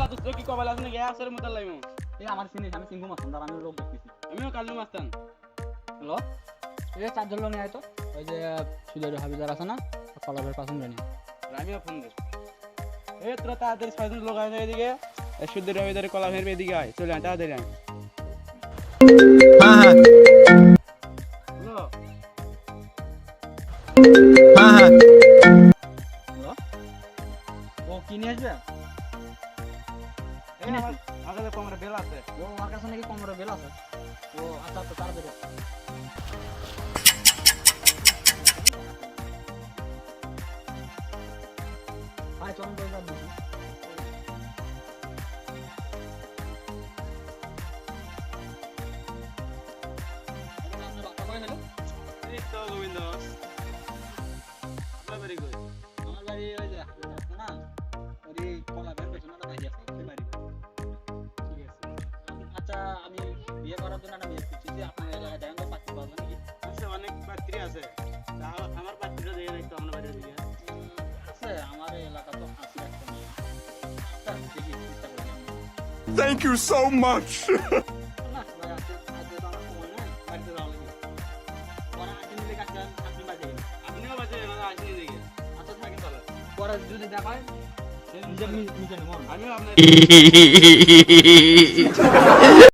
তো কি কবাল আছে না গ্যাসের মতো লাইমু এই আমার চিনিস আমি সিঙ্গু মাস্তান আর আমি লোক দেখতেছি আমিও কালু মাস্তান হ্যালো এই চারজন লোক নিয়ে আয় তো ওই যে সুদের হাবিজার আছে না কলারের পাশে জানি আমিও ফোন দিই এই তোরা তাড়াতাড়ি 6 জন লোক আছে এদিকে সুদের রবিদারে কলা ফেরবে এদিকে আয় চলে আয় তাড়াতাড়ি আয় হ্যাঁ হ্যাঁ হ্যালো হ্যাঁ হ্যাঁ হ্যালো ও কি নিয়ে আসবে এই আমার কাছে কোমরে বেল আছে ও আমার কাছে নাকি কোমরে বেল আছে ও আচ্ছা আচ্ছা তাড়াতাড়ি ভাই চলুন তো এবার দেখি আপনি বাসা করে হলো এই তো গোবিন্দ আপনার বাড়ি কই আমার বাড়ি ওই যে আছে না ওই কলাবের পেছনে একটা বাড়ি আছে সেই বাড়ি ঠিক আছে আচ্ছা আমি বিয়ে করার জন্য একটা মেয়ে খুঁজছি আপনার এলাকায় দেখেন তো পাত্রী পাবো নাকি আছে অনেক পাত্রী আছে আমার পাত্রীটা দিয়ে একটু আমার বাড়ি দিকে আছে আমার এলাকা তো আছে একটা মেয়ে আচ্ছা দেখি চেষ্টা করি আমি Thank you so much. না ভাই আজকে তো আমার সময় নাই বাড়িতে যাওয়া লাগবে পরে আজকে মিলে কাছে আপনি বাজে আপনিও বাজে আসেনি দিকে আচ্ছা থাকেন তাহলে পরে যদি দেখা হয় নিজে নিজে নেব আমিও আপনার